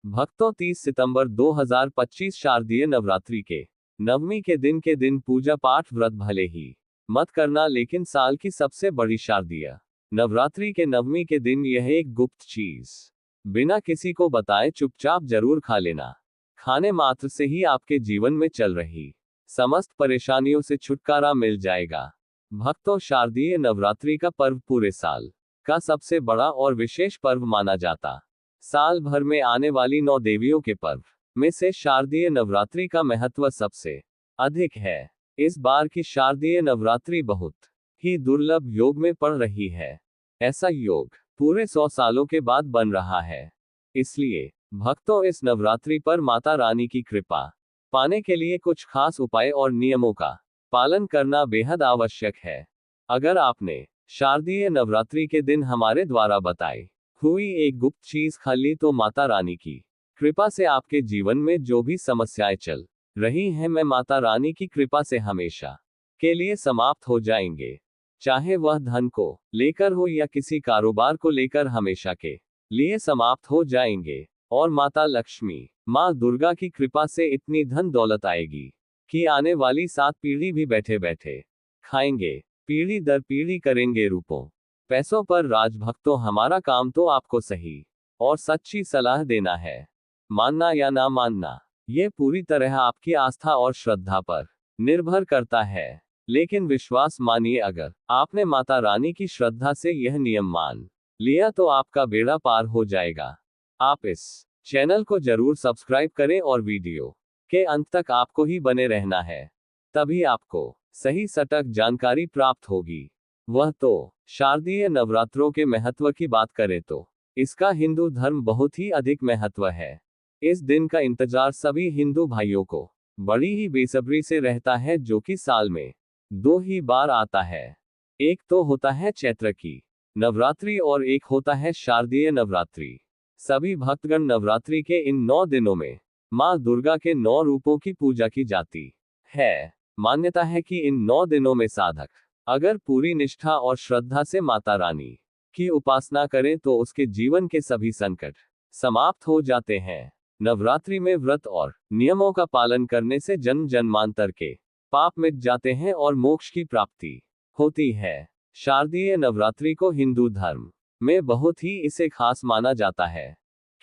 भक्तों 30 सितंबर 2025 शारदीय नवरात्रि के नवमी के दिन पूजा पाठ व्रत भले ही मत करना, लेकिन साल की सबसे बड़ी शारदीय नवरात्रि के नवमी के दिन यह एक गुप्त चीज बिना किसी को बताए चुपचाप जरूर खा लेना। खाने मात्र से ही आपके जीवन में चल रही समस्त परेशानियों से छुटकारा मिल जाएगा। भक्तों, शारदीय नवरात्रि का पर्व पूरे साल का सबसे बड़ा और विशेष पर्व माना जाता। साल भर में आने वाली 9 देवियों के पर्व में से शारदीय नवरात्रि का महत्व सबसे अधिक है। इस बार की शारदीय नवरात्रि बहुत ही दुर्लभ योग में पड़ रही है। ऐसा योग पूरे 100 सालों के बाद बन रहा है। इसलिए भक्तों, इस नवरात्रि पर माता रानी की कृपा पाने के लिए कुछ खास उपाय और नियमों का पालन करना बेहद आवश्यक है। अगर आपने शारदीय नवरात्रि के दिन हमारे द्वारा बताई हुई एक गुप्त चीज खा ली तो माता रानी की कृपा से आपके जीवन में जो भी समस्याएं चल रही हैं, मैं माता रानी की कृपा से हमेशा के लिए समाप्त हो जाएंगे। चाहे वह धन को लेकर हो या किसी कारोबार को लेकर, हमेशा के लिए समाप्त हो जाएंगे। और माता लक्ष्मी, माँ दुर्गा की कृपा से इतनी धन दौलत आएगी कि आने वाली 7 पीढ़ी भी बैठे बैठे खाएंगे। पीढ़ी दर पीढ़ी करेंगे रूपों पैसों पर राज। भक्तों, हमारा काम तो आपको सही और सच्ची सलाह देना है। मानना या ना मानना, ये पूरी तरह आपकी आस्था और श्रद्धा पर निर्भर करता है। लेकिन विश्वास मानिए, अगर आपने माता रानी की श्रद्धा से यह नियम मान लिया तो आपका बेड़ा पार हो जाएगा। आप इस चैनल को जरूर सब्सक्राइब करें और वीडियो के अंत तक आपको ही बने रहना है, तभी आपको सही सटीक जानकारी प्राप्त होगी। वह तो शारदीय नवरात्रों के महत्व की बात करें तो इसका हिंदू धर्म बहुत ही अधिक महत्व है। इस दिन का इंतजार सभी हिंदू भाइयों को बड़ी ही बेसब्री से रहता है, जो कि साल में 2 ही बार आता है। एक तो होता है चैत्र की नवरात्रि और एक होता है शारदीय नवरात्रि। सभी भक्तगण नवरात्रि के इन 9 दिनों में माँ दुर्गा के 9 रूपों की पूजा की जाती है। मान्यता है कि इन 9 दिनों में साधक अगर पूरी निष्ठा और श्रद्धा से माता रानी की उपासना करें तो उसके जीवन के सभी संकट समाप्त हो जाते हैं। नवरात्रि में व्रत और नियमों का पालन करने से जन्म जन्मांतर के पाप मिट जाते हैं और मोक्ष की प्राप्ति होती है। शारदीय नवरात्रि को हिंदू धर्म में बहुत ही इसे खास माना जाता है,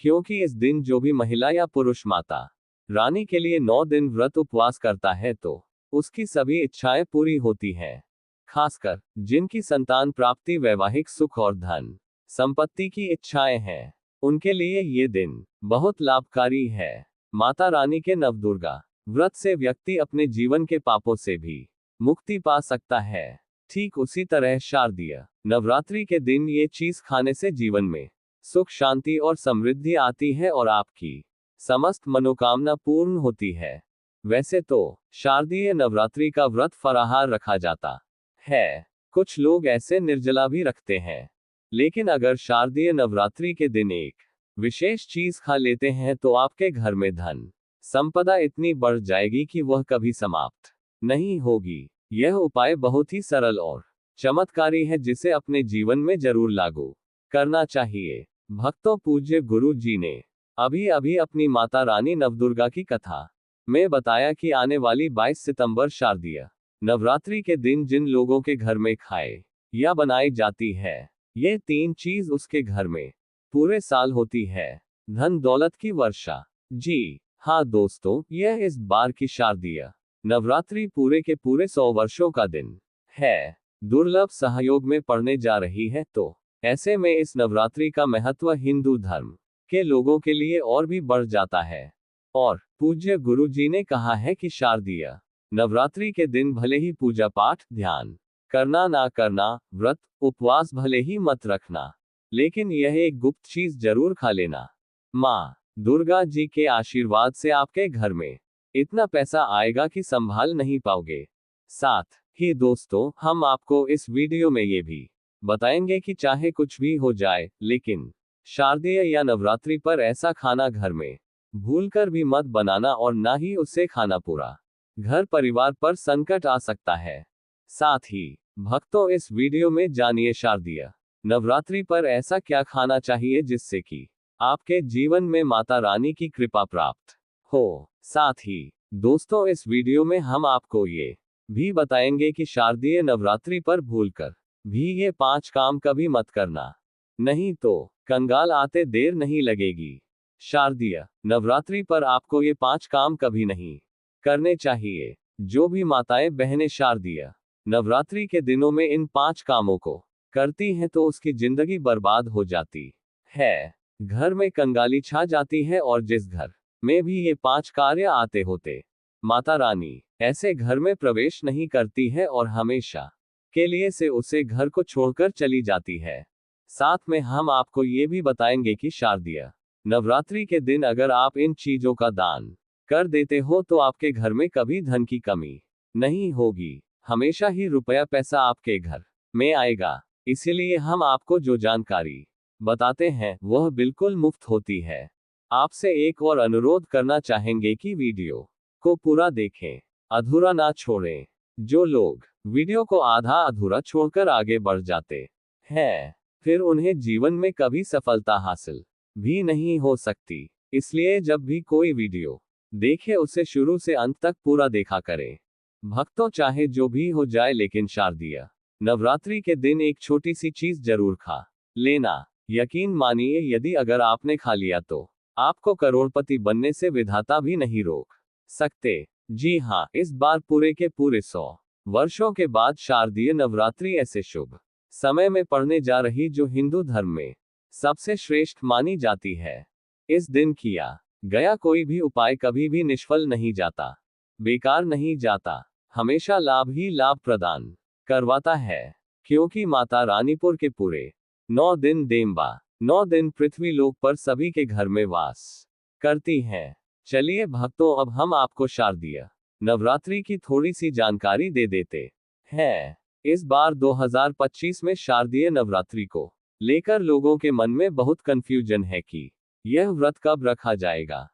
क्योंकि इस दिन जो भी महिला या पुरुष माता रानी के लिए 9 दिन व्रत उपवास करता है तो उसकी सभी इच्छाएं पूरी होती हैं। खासकर जिनकी संतान प्राप्ति, वैवाहिक सुख और धन संपत्ति की इच्छाएं हैं, उनके लिए ये दिन बहुत लाभकारी है। माता रानी के नवदुर्गा व्रत से व्यक्ति अपने जीवन के पापों से भी मुक्ति पा सकता है। ठीक उसी तरह शारदीय नवरात्रि के दिन ये चीज खाने से जीवन में सुख, शांति और समृद्धि आती है और आपकी समस्त मनोकामना पूर्ण होती है। वैसे तो शारदीय नवरात्रि का व्रत फलाहार रखा जाता है, कुछ लोग ऐसे निर्जला भी रखते हैं, लेकिन अगर शारदीय नवरात्रि के दिन एक विशेष चीज खा लेते हैं तो आपके घर में धन संपदा इतनी बढ़ जाएगी कि वह कभी समाप्त नहीं होगी। यह उपाय बहुत ही सरल और चमत्कारी है, जिसे अपने जीवन में जरूर लागू करना चाहिए। भक्तों, पूज्य गुरु जी ने अभी अभी अपनी माता रानी नवदुर्गा की कथा में बताया कि आने वाली 22 सितंबर शारदीय नवरात्रि के दिन जिन लोगों के घर में खाए या बनाई जाती है, ये 3 चीज उसके घर में पूरे साल होती है। धन दौलत की वर्षा। जी हाँ दोस्तों, यह इस बार की शारदीय नवरात्रि पूरे के पूरे 100 वर्षों का दिन है। दुर्लभ सहयोग में पड़ने जा रही है, तो ऐसे में इस नवरात्रि का महत्व हिंदू धर्म के लोगों के लिए और भी बढ़ जाता है। और पूज्य गुरु जी ने कहा है कि शारदीय नवरात्रि के दिन भले ही पूजा पाठ, ध्यान करना ना करना, व्रत उपवास भले ही मत रखना, लेकिन यह एक गुप्त चीज जरूर खा लेना। माँ दुर्गा जी के आशीर्वाद से आपके घर में इतना पैसा आएगा कि संभाल नहीं पाओगे। साथ ही दोस्तों, हम आपको इस वीडियो में ये भी बताएंगे कि चाहे कुछ भी हो जाए, लेकिन शारदीय या नवरात्रि पर ऐसा खाना घर में भूलकर भी मत बनाना, और ना ही उससे खाना पूरा घर परिवार पर संकट आ सकता है। साथ ही भक्तों, इस वीडियो में जानिए शारदीय नवरात्रि पर ऐसा क्या खाना चाहिए जिससे कि आपके जीवन में माता रानी की कृपा प्राप्त हो। साथ ही दोस्तों, इस वीडियो में हम आपको ये भी बताएंगे कि शारदीय नवरात्रि पर भूलकर भी ये 5 काम कभी मत करना, नहीं तो कंगाल आते देर नहीं लगेगी। शारदीय नवरात्रि पर आपको ये 5 काम कभी नहीं करने चाहिए। जो भी माताएं बहनें शारदीय नवरात्रि के दिनों में इन 5 कामों को करती हैं तो उसकी जिंदगी बर्बाद हो जाती है, घर में कंगाली छा जाती है, और जिस घर में भी ये 5 कार्य आते होते, माता रानी ऐसे घर में प्रवेश नहीं करती है और हमेशा के लिए से उसे घर को छोड़कर चली जाती है। साथ में हम आपको ये भी बताएंगे कि शारदीय नवरात्रि के दिन अगर आप इन चीजों का दान कर देते हो तो आपके घर में कभी धन की कमी नहीं होगी, हमेशा ही रुपया पैसा आपके घर में आएगा। इसीलिए हम आपको जो जानकारी बताते हैं वह बिल्कुल मुफ्त होती है। आपसे एक और अनुरोध करना चाहेंगे कि वीडियो को पूरा देखें, अधूरा ना छोड़ें। जो लोग वीडियो को आधा अधूरा छोड़कर आगे बढ़ जाते हैं, फिर उन्हें जीवन में कभी सफलता हासिल भी नहीं हो सकती। इसलिए जब भी कोई वीडियो देखे उसे शुरू से अंत तक पूरा देखा करें। भक्तों, चाहे जो भी हो जाए, लेकिन शारदीय नवरात्रि के दिन एक छोटी सी चीज जरूर खा लेना। यकीन मानिए, यदि अगर आपने खा लिया तो आपको करोड़पति बनने से विधाता भी नहीं रोक सकते। जी हाँ, इस बार पूरे के पूरे 100 वर्षों के बाद शारदीय नवरात्रि ऐसे शुभ समय में पड़ने जा रही जो हिंदू धर्म में सबसे श्रेष्ठ मानी जाती है। इस दिन किया गया कोई भी उपाय कभी भी निष्फल नहीं जाता, बेकार नहीं जाता, हमेशा लाभ ही लाभ प्रदान करवाता है। क्योंकि माता रानीपुर के पूरे 9 दिन देम्बा 9 दिन पृथ्वी लोक पर सभी के घर में वास करती हैं। चलिए भक्तों, अब हम आपको शारदीय नवरात्रि की थोड़ी सी जानकारी दे देते हैं। इस बार 2025 में शारदीय नवरात्रि को लेकर लोगों के मन में बहुत कंफ्यूजन है कि यह व्रत कब रखा जाएगा,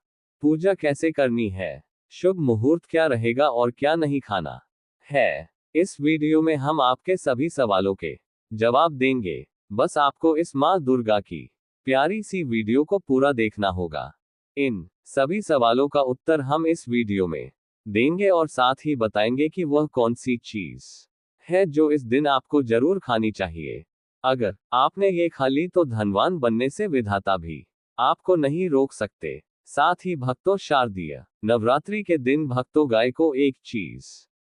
पूजा कैसे करनी है, शुभ मुहूर्त क्या रहेगा और क्या नहीं खाना है। इस वीडियो में हम आपके सभी सवालों के जवाब देंगे। बस आपको इस माँ दुर्गा की प्यारी सी वीडियो को पूरा देखना होगा। इन सभी सवालों का उत्तर हम इस वीडियो में देंगे और साथ ही बताएंगे कि वह कौन सी चीज है जो इस दिन आपको जरूर खानी चाहिए। अगर आपने ये खा ली तो धनवान बनने से विधाता भी आपको नहीं रोक सकते। साथ ही भक्तों, शारदीय नवरात्रि के दिन भक्तों गाय को एक चीज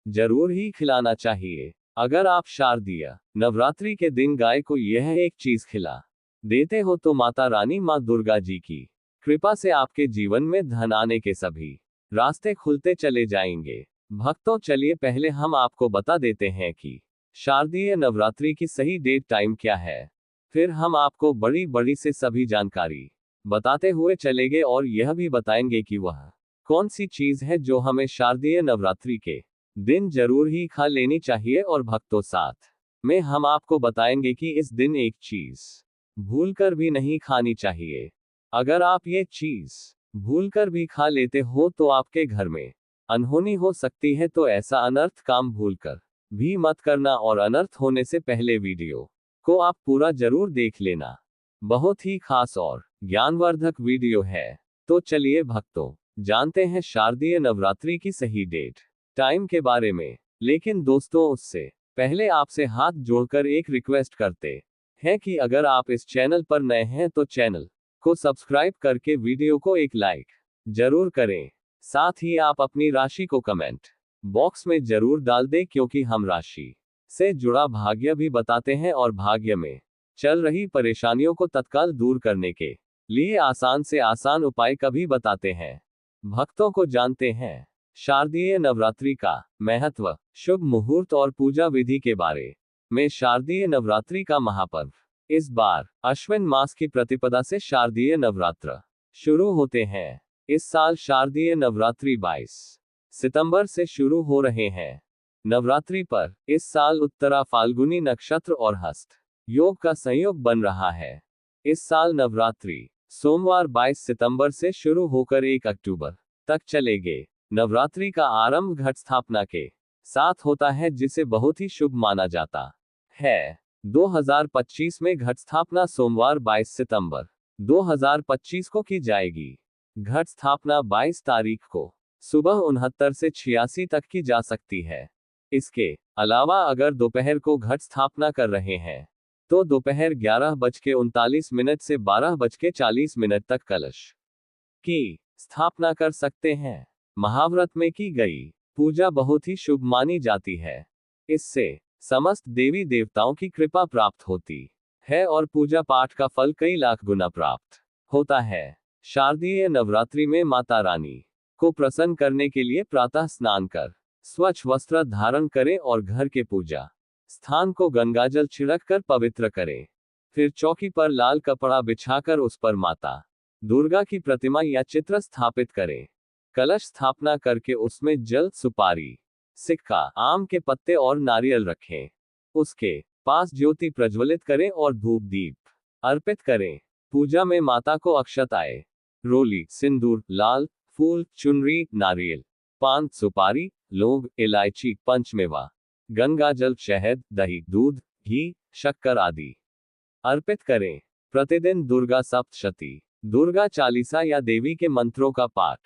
जरूर ही खिलाना चाहिए। अगर आप शारदीय नवरात्रि के दिन गाय को यह एक चीज खिला देते हो तो माता रानी माँ दुर्गा जी की कृपा से आपके जीवन में धन आने के सभी रास्ते खुलते चले जाएंगे। भक्तों, चलिए पहले हम आपको बता देते हैं कि शारदीय नवरात्रि की सही डेट टाइम क्या है, फिर हम आपको बड़ी बड़ी से सभी जानकारी बताते हुए चलेंगे और यह भी बताएंगे कि वह कौन सी चीज है जो हमें शारदीय नवरात्रि के दिन जरूर ही खा लेनी चाहिए। और भक्तों, साथ में हम आपको बताएंगे कि इस दिन एक चीज भूलकर भी नहीं खानी चाहिए। अगर आप ये चीज भूलकर भी खा लेते हो तो आपके घर में अनहोनी हो सकती है। तो ऐसा अनर्थ काम भूलकर भी मत करना और अनर्थ होने से पहले वीडियो को आप पूरा जरूर देख लेना। बहुत ही खास और ज्ञानवर्धक वीडियो है। तो चलिए भक्तों, जानते हैं शारदीय नवरात्रि की सही डेट टाइम के बारे में। लेकिन दोस्तों, उससे पहले आपसे हाथ जोड़कर एक रिक्वेस्ट करते हैं कि अगर आप इस चैनल पर नए हैं तो चैनल को सब्सक्राइब करके वीडियो को एक लाइक जरूर करें। साथ ही आप अपनी राशि को कमेंट बॉक्स में जरूर डाल दें, क्योंकि हम राशि से जुड़ा भाग्य भी बताते हैं और भाग्य में चल रही परेशानियों को तत्काल दूर करने के लिए आसान से आसान उपाय कभी बताते हैं। भक्तों को जानते हैं शारदीय नवरात्रि का महत्व, शुभ मुहूर्त और पूजा विधि के बारे में। शारदीय नवरात्रि का महापर्व इस बार अश्विन मास की प्रतिपदा से शारदीय नवरात्र शुरू होते हैं। इस साल शारदीय नवरात्रि 22 सितंबर से शुरू हो रहे हैं। नवरात्रि पर इस साल उत्तरा फाल्गुनी नक्षत्र और हस्त योग का संयोग बन रहा है। इस साल नवरात्रि सोमवार 22 सितंबर से शुरू होकर 1 अक्टूबर तक चलेंगे। नवरात्रि का आरंभ घट स्थापना के साथ होता है, जिसे बहुत ही शुभ माना जाता है। 2025 में घट स्थापना सोमवार 22 सितंबर 2025 को की जाएगी। घट स्थापना 22 तारीख को सुबह 69 से 86 तक की जा सकती है। इसके अलावा अगर दोपहर को घट स्थापना कर रहे हैं तो दोपहर 11:39 से 12:40 तक कलश की स्थापना कर सकते हैं। महाव्रत में की गई पूजा बहुत ही शुभ मानी जाती है। इससे समस्त देवी देवताओं की कृपा प्राप्त होती है और पूजा पाठ का फल कई लाख गुना प्राप्त होता है। शारदीय नवरात्रि में माता रानी को प्रसन्न करने के लिए प्रातः स्नान कर स्वच्छ वस्त्र धारण करें और घर के पूजा स्थान को गंगाजल छिड़क कर पवित्र करें। फिर चौकी पर लाल कपड़ा बिछाकर उस पर माता दुर्गा की प्रतिमा या चित्र स्थापित करें। कलश स्थापना करके उसमें जल, सुपारी, सिक्का, आम के पत्ते और नारियल रखें। उसके पास ज्योति प्रज्वलित करें और धूप दीप अर्पित करें। पूजा में माता को अक्षताएं, रोली, सिंदूर, लाल फूल, चुनरी, नारियल, पान, सुपारी, लौंग, इलायची, पंचमेवा, गंगाजल, शहद, दही, दूध, घी, शक्कर आदि अर्पित करें। प्रतिदिन दुर्गा सप्तशती, दुर्गा चालीसा या देवी के मंत्रों का पाठ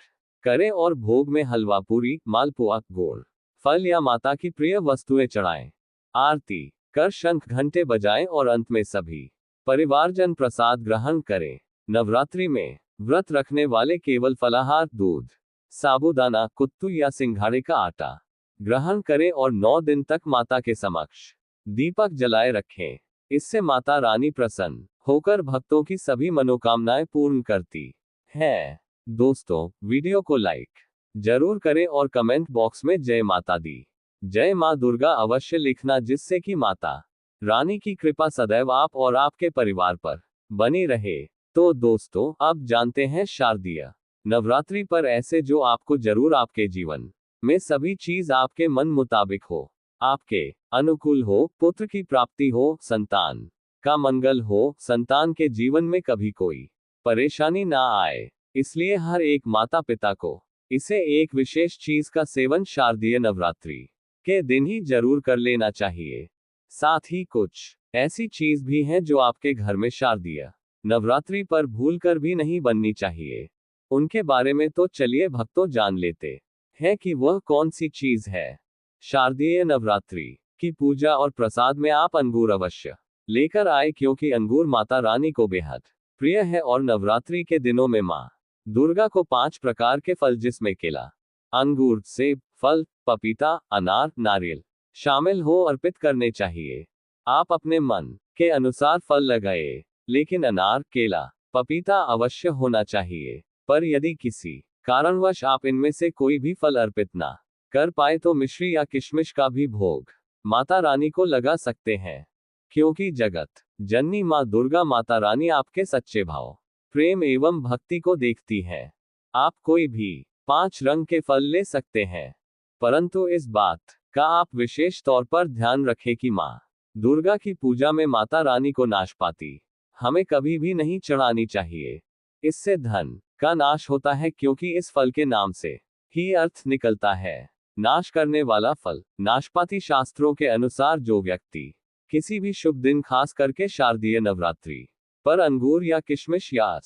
करें और भोग में हलवा, पूरी, मालपुआ, गुड़, फल या माता की प्रिय वस्तुएं चढ़ाएं। आरती कर शंख घंटे बजाएं और अंत में सभी परिवारजन प्रसाद ग्रहण करें। नवरात्रि में व्रत रखने वाले केवल फलाहार, दूध, साबूदाना, कुत्तू या सिंघाड़े का आटा ग्रहण करें और 9 दिन तक माता के समक्ष दीपक जलाए रखें। इससे माता रानी प्रसन्न होकर भक्तों की सभी मनोकामनाएं पूर्ण करती है। दोस्तों, वीडियो को लाइक जरूर करें और कमेंट बॉक्स में जय माता दी, जय मां दुर्गा अवश्य लिखना, जिससे कि माता रानी की कृपा सदैव आप और आपके परिवार पर बनी रहे। तो दोस्तों, अब जानते हैं शारदीय नवरात्रि पर ऐसे जो आपको जरूर आपके जीवन में सभी चीज आपके मन मुताबिक हो, आपके अनुकूल हो, पुत्र की प्राप्ति हो, संतान का मंगल हो, संतान के जीवन में कभी कोई परेशानी ना आए। इसलिए हर एक माता पिता को इसे एक विशेष चीज का सेवन शारदीय नवरात्रि के दिन ही जरूर कर लेना चाहिए। साथ ही कुछ ऐसी चीज भी हैं जो आपके घर में शारदीय नवरात्रि पर भूलकर भी नहीं बननी चाहिए। उनके बारे में तो चलिए भक्तों जान लेते हैं कि वह कौन सी चीज है। शारदीय नवरात्रि की पूजा और प्रसाद में आप अंगूर अवश्य लेकर आए, क्योंकि अंगूर माता रानी को बेहद प्रिय है और नवरात्रि के दिनों में मां दुर्गा को 5 प्रकार के फल, जिसमें केला, अंगूर, सेब फल, पपीता, अनार, नारियल शामिल हो, अर्पित करने चाहिए। आप अपने मन के अनुसार फल लगाए, लेकिन अनार, केला, पपीता अवश्य होना चाहिए। पर यदि किसी कारणवश आप इनमें से कोई भी फल अर्पित ना कर पाए तो मिश्री या किशमिश का भी भोग माता रानी को लगा सकते हैं, क्योंकि जगत जननी मां दुर्गा माता रानी आपके सच्चे भाव, प्रेम एवं भक्ति को देखती है। आप कोई भी 5 रंग के फल ले सकते हैं, परंतु इस बात का आप विशेष तौर पर ध्यान रखें कि मां दुर्गा की पूजा में माता रानी को नाशपाती हमें कभी भी नहीं चढ़ानी चाहिए। इससे धन का नाश होता है, क्योंकि इस फल के नाम से ही अर्थ निकलता है नाश करने वाला फल। नाशपाती शास्त्रों के अनुसार जो व्यक्ति किसी भी शुभ दिन, खास करके शारदीय नवरात्रि पर अंगूर या किशमिश या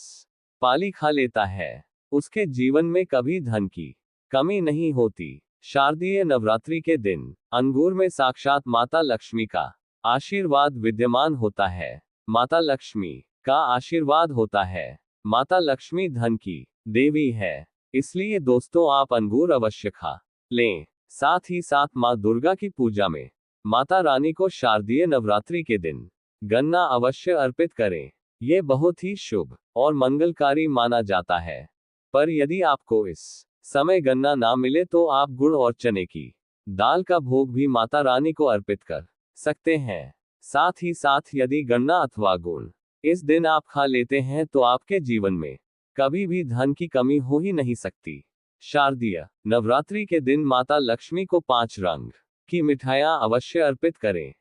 पाली खा लेता है, उसके जीवन में कभी धन की कमी नहीं होती। शारदीय नवरात्रि के दिन अंगूर में साक्षात माता लक्ष्मी का आशीर्वाद विद्यमान होता है। माता लक्ष्मी का आशीर्वाद होता है। माता लक्ष्मी धन की देवी है, इसलिए दोस्तों आप अंगूर अवश्य खा लें। साथ ही साथ मां दुर्गा की पूजा में माता रानी को शारदीय नवरात्रि के दिन गन्ना अवश्य अर्पित करें। यह बहुत ही शुभ और मंगलकारी माना जाता है। पर यदि आपको इस समय गन्ना ना मिले तो आप गुड़ और चने की दाल का भोग भी माता रानी को अर्पित कर सकते हैं। साथ ही साथ यदि गन्ना अथवा गुड़ इस दिन आप खा लेते हैं तो आपके जीवन में कभी भी धन की कमी हो ही नहीं सकती। शारदीय नवरात्रि के दिन माता लक्ष्मी को 5 रंग की मिठाइयां अवश्य अर्पित करें।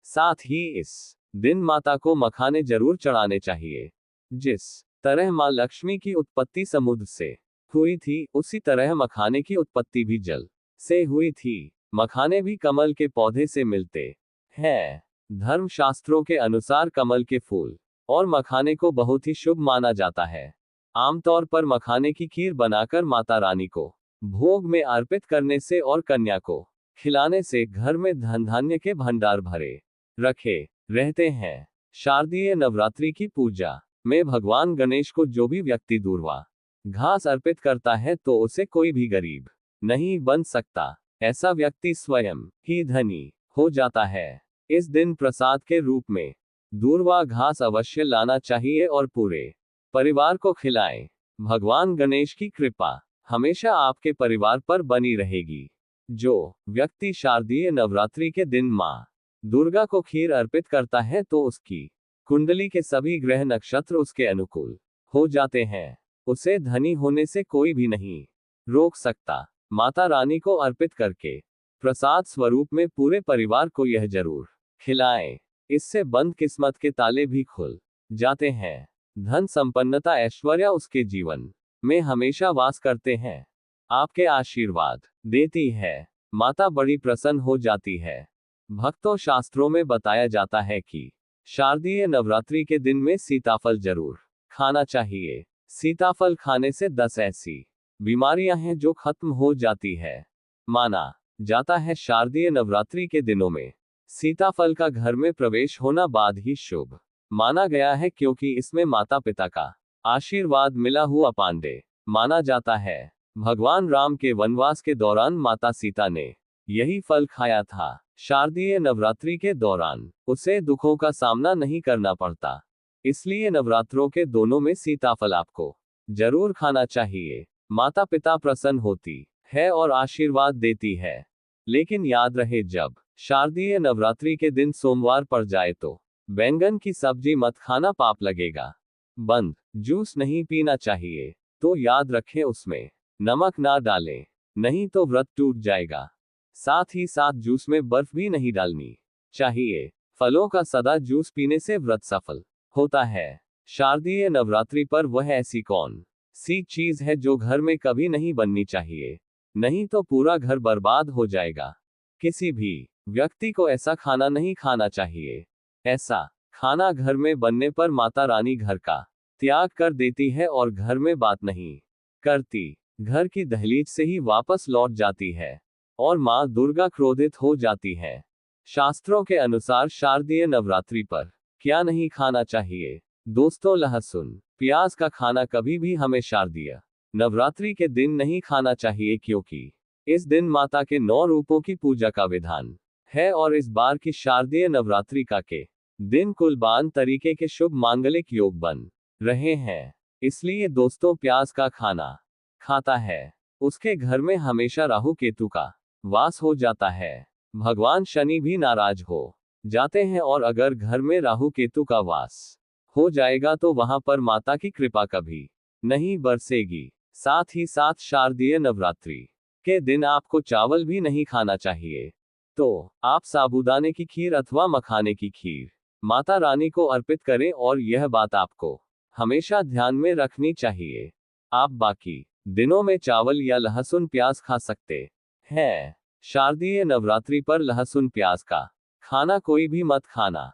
साथ ही इस दिन माता को मखाने जरूर चढ़ाने चाहिए। जिस तरह मां लक्ष्मी की उत्पत्ति समुद्र से हुई थी, उसी तरह मखाने की उत्पत्ति भी जल से हुई थी। मखाने भी कमल के पौधे से मिलते हैं। धर्म शास्त्रों के अनुसार कमल के फूल और मखाने को बहुत ही शुभ माना जाता है। आमतौर पर मखाने की खीर बनाकर माता रानी को भोग में अर्पित करने से और कन्या को खिलाने से घर में धन धान्य के भंडार भरे रखे रहते हैं। शारदीय नवरात्रि की पूजा में भगवान गणेश को जो भी व्यक्ति दूर्वा घास अर्पित करता है तो उसे कोई भी गरीब नहीं बन सकता। ऐसा व्यक्ति स्वयं ही धनी हो जाता है। इस दिन प्रसाद के रूप में दूर्वा घास अवश्य लाना चाहिए और पूरे परिवार को खिलाएं। भगवान गणेश की कृपा हमेशा आपके परिवार पर बनी रहेगी। जो व्यक्ति शारदीय नवरात्रि के दिन मां दुर्गा को खीर अर्पित करता है तो उसकी कुंडली के सभी ग्रह नक्षत्र उसके अनुकूल हो जाते हैं। उसे धनी होने से कोई भी नहीं रोक सकता। माता रानी को अर्पित करके प्रसाद स्वरूप में पूरे परिवार को यह जरूर खिलाएं। इससे बंद किस्मत के ताले भी खुल जाते हैं। धन संपन्नता ऐश्वर्य उसके जीवन में हमेशा वास करते हैं। आपके आशीर्वाद देती है। माता बड़ी प्रसन्न हो जाती है। भक्तों, शास्त्रों में बताया जाता है कि शारदीय नवरात्रि के दिन में सीताफल जरूर खाना चाहिए। सीताफल खाने से 10 ऐसी बीमारियां हैं जो खत्म हो जाती है। माना जाता है शारदीय नवरात्रि के दिनों में सीताफल का घर में प्रवेश होना बाद ही शुभ माना गया है, क्योंकि इसमें माता पिता का आशीर्वाद मिला हुआ पांडे माना जाता है। भगवान राम के वनवास के दौरान माता सीता ने यही फल खाया था। शारदीय नवरात्रि के दौरान उसे दुखों का सामना नहीं करना पड़ता। इसलिए नवरात्रों के दोनों में सीताफल आपको जरूर खाना चाहिए। माता पिता प्रसन्न होती है और आशीर्वाद देती है। लेकिन याद रहे, जब शारदीय नवरात्रि के दिन सोमवार पड़ जाए तो बैंगन की सब्जी मत खाना, पाप लगेगा। बंद जूस नहीं पीना चाहिए तो याद रखें उसमें नमक ना डालें, नहीं तो व्रत टूट जाएगा। साथ ही साथ जूस में बर्फ भी नहीं डालनी चाहिए। फलों का सदा जूस पीने से व्रत सफल होता है। शारदीय नवरात्रि पर वह ऐसी कौन सी चीज है जो घर में कभी नहीं बननी चाहिए, नहीं तो पूरा घर बर्बाद हो जाएगा। किसी भी व्यक्ति को ऐसा खाना नहीं खाना चाहिए। ऐसा खाना घर में बनने पर माता रानी घर का त्याग कर देती है और घर में बात नहीं करती। घर की दहलीज से ही वापस लौट जाती है और मां दुर्गा क्रोधित हो जाती है। शास्त्रों के अनुसार शारदीय नवरात्रि पर क्या नहीं खाना चाहिए? दोस्तों, लहसुन प्याज का खाना कभी भी हमें शारदीय नवरात्रि के दिन नहीं खाना चाहिए, क्योंकि इस दिन माता के 9 रूपों की पूजा का विधान है और इस बार की शारदीय नवरात्रि का के दिन कुलबान तरीके के शुभ मांगलिक योग बन रहे हैं। इसलिए दोस्तों, प्याज का खाना खाता है उसके घर में हमेशा राहु केतु का वास हो जाता है। भगवान शनि भी नाराज हो जाते हैं और अगर घर में राहु केतु का वास हो जाएगा तो वहां पर माता की कृपा कभी नहीं बरसेगी। साथ ही साथ शारदीय नवरात्रि के दिन आपको चावल भी नहीं खाना चाहिए। तो आप साबूदाने की खीर अथवा मखाने की खीर माता रानी को अर्पित करें और यह बात आपको हमेशा ध्यान में रखनी चाहिए। आप बाकी दिनों में चावल या लहसुन प्याज खा सकते हैं। शारदीय नवरात्रि पर लहसुन प्याज का खाना कोई भी मत खाना।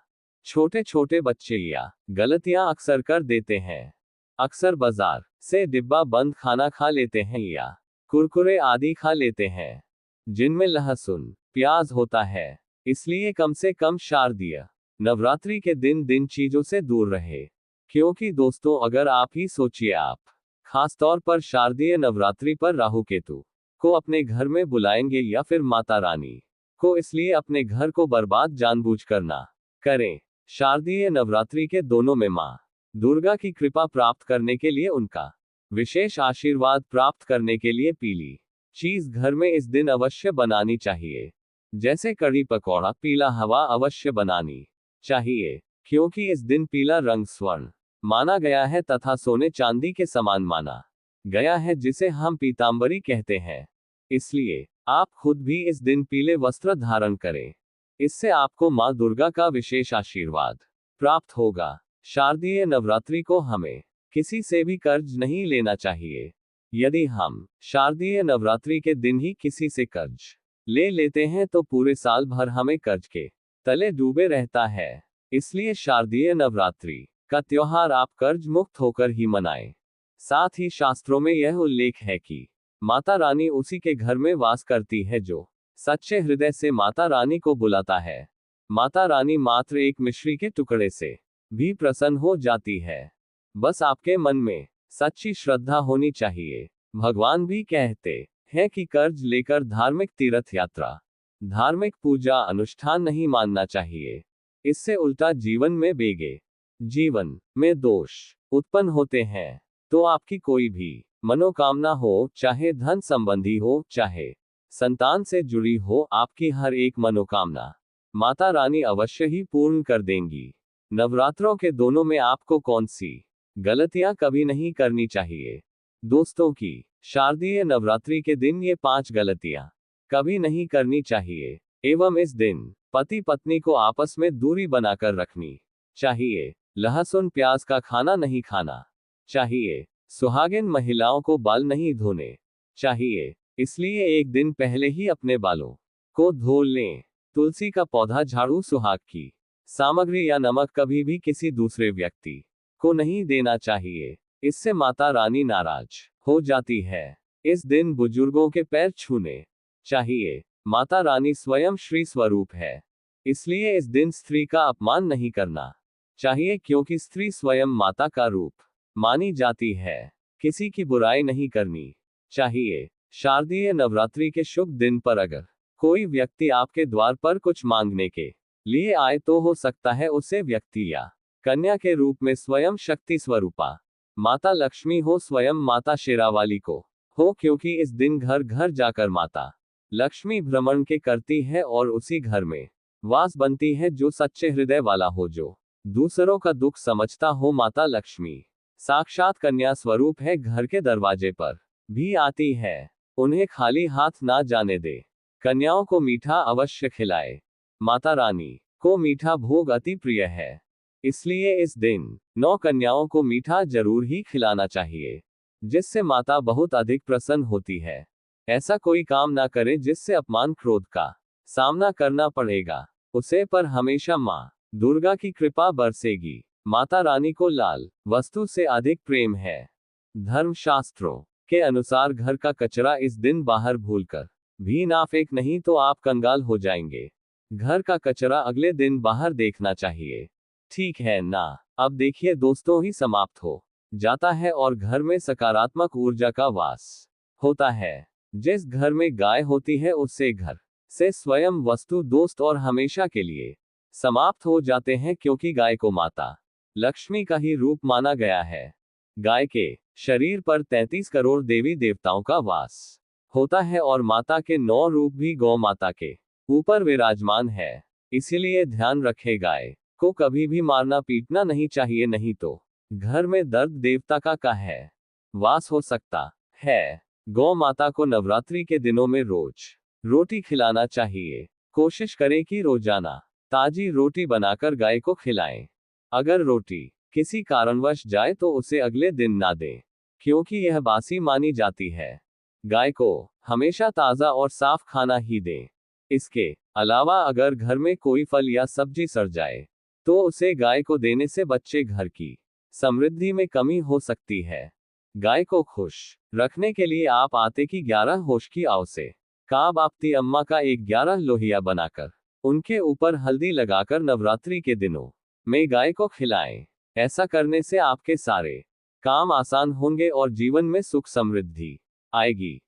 छोटे छोटे बच्चे या गलतियां अक्सर कर देते हैं। अक्सर बाजार से डिब्बा बंद खाना खा लेते हैं या कुरकुरे आदि खा लेते हैं जिनमें लहसुन प्याज होता है। इसलिए कम से कम शारदीय नवरात्रि के दिन चीजों से दूर रहे। क्योंकि दोस्तों, अगर आप ही सोचिए, आप खासतौर पर शारदीय नवरात्रि पर राहु केतु को अपने घर में बुलाएंगे या फिर माता रानी को, इसलिए अपने घर को बर्बाद जानबूझकर ना करें। शारदीय नवरात्रि के दोनों में मां दुर्गा की कृपा प्राप्त करने के लिए, उनका विशेष आशीर्वाद प्राप्त करने के लिए पीली चीज घर में इस दिन अवश्य बनानी चाहिए। जैसे कढ़ी पकौड़ा, पीला हवा अवश्य बनानी चाहिए, क्योंकि इस दिन पीला रंग स्वर्ण माना गया है तथा सोने चांदी के समान माना गया है, जिसे हम पीतांबरी कहते हैं। इसलिए आप खुद भी इस दिन पीले वस्त्र धारण करें। इससे आपको मां दुर्गा का विशेष आशीर्वाद प्राप्त होगा। शारदीय नवरात्रि को हमें किसी से भी कर्ज नहीं लेना चाहिए। यदि हम शारदीय नवरात्रि के दिन ही किसी से कर्ज ले लेते हैं तो पूरे साल भर हमें कर्ज के तले डूबे रहता है। इसलिए शारदीय नवरात्रि का त्योहार आप कर्ज मुक्त होकर ही मनाएं। साथ ही शास्त्रों में यह उल्लेख है कि माता रानी उसी के घर में वास करती है जो सच्चे हृदय से माता रानी को बुलाता है। माता रानी मात्र एक मिश्री के टुकड़े से भी प्रसन्न हो जाती है। बस आपके मन में सच्ची श्रद्धा होनी चाहिए। भगवान भी कहते हैं कि कर्ज लेकर धार्मिक तीर्थ यात्रा, धार्मिक पूजा अनुष्ठान नहीं मानना चाहिए। इससे उल्टा जीवन में बेगे, जीवन में दोष उत्पन्न होते हैं। तो आपकी कोई भी मनोकामना हो, चाहे धन संबंधी हो, चाहे संतान से जुड़ी हो, आपकी हर एक मनोकामना माता रानी अवश्य ही पूर्ण कर देंगी। नवरात्रों के दोनों में आपको कौन सी गलतियां कभी नहीं करनी चाहिए? दोस्तों की शारदीय नवरात्रि के दिन ये 5 गलतियां कभी नहीं करनी चाहिए। एवं इस दिन पति पत्नी को आपस में दूरी बनाकर रखनी चाहिए। लहसुन प्याज का खाना नहीं खाना चाहिए। सुहागिन महिलाओं को बाल नहीं धोने चाहिए, इसलिए एक दिन पहले ही अपने बालों को धो लें। तुलसी का पौधा, झाड़ू, सुहाग की सामग्री या नमक कभी भी किसी दूसरे व्यक्ति को नहीं देना चाहिए। इससे माता रानी नाराज हो जाती है। इस दिन बुजुर्गों के पैर छूने चाहिए। माता रानी स्वयं श्री स्वरूप है, इसलिए इस दिन स्त्री का अपमान नहीं करना चाहिए, क्योंकि स्त्री स्वयं माता का रूप मानी जाती है। किसी की बुराई नहीं करनी चाहिए। शारदीय नवरात्रि के शुभ दिन पर अगर कोई व्यक्ति आपके द्वार पर कुछ मांगने के लिए आए तो हो सकता है उसे व्यक्ति या कन्या के रूप में स्वयं शक्ति स्वरूपा माता लक्ष्मी हो, स्वयं माता शेरावाली को हो, क्योंकि इस दिन घर घर जाकर माता लक्ष्मी भ्रमण के करती है और उसी घर में वास बनती है जो सच्चे हृदय वाला हो, जो दूसरों का दुख समझता हो। माता लक्ष्मी साक्षात कन्या स्वरूप है, घर के दरवाजे पर भी आती है। उन्हें खाली हाथ ना जाने दे। कन्याओं को मीठा अवश्य खिलाए। माता रानी को मीठा भोग अति प्रिय है, इसलिए इस दिन 9 कन्याओं को मीठा जरूर ही खिलाना चाहिए, जिससे माता बहुत अधिक प्रसन्न होती है। ऐसा कोई काम ना करे जिससे अपमान क्रोध का सामना करना पड़ेगा। उसे पर हमेशा माँ दुर्गा की कृपा बरसेगी। माता रानी को लाल वस्तु से अधिक प्रेम है। धर्मशास्त्रों के अनुसार घर का कचरा इस दिन बाहर भूलकर भी ना फेंक, नहीं तो आप कंगाल हो जाएंगे। घर का कचरा अगले दिन बाहर देखना चाहिए, ठीक है ना? अब देखिए दोस्तों, ही समाप्त हो जाता है और घर में सकारात्मक ऊर्जा का वास होता है। जिस घर में गाय होती है उससे घर से स्वयं वस्तु, दोस्त और हमेशा के लिए समाप्त हो जाते हैं, क्योंकि गाय को माता लक्ष्मी का ही रूप माना गया है। गाय के शरीर पर 33 करोड़ देवी देवताओं का वास होता है और माता के 9 रूप भी गौ माता के ऊपर विराजमान है। इसीलिए ध्यान रखें, गाय को कभी भी मारना पीटना नहीं चाहिए, नहीं तो घर में दर्द देवता का है वास हो सकता है। गौ माता को नवरात्रि के दिनों में रोज रोटी खिलाना चाहिए। कोशिश करें कि रोजाना ताजी रोटी बनाकर गाय को खिलाएं। अगर रोटी किसी कारणवश जाए तो उसे अगले दिन ना दें, क्योंकि यह बासी मानी जाती है। गाय को हमेशा ताज़ा और साफ खाना ही दें। इसके अलावा अगर घर में कोई फल या सब्जी सड़ जाए तो उसे गाय को देने से बच्चे घर की समृद्धि में कमी हो सकती है। गाय को खुश रखने के लिए आप आटे की 11 होश की आव से काब आपती अम्मा का एक 11 लोहिया बनाकर उनके ऊपर हल्दी लगाकर नवरात्रि के दिनों में गाय को खिलाएं। ऐसा करने से आपके सारे काम आसान होंगे और जीवन में सुख समृद्धि आएगी।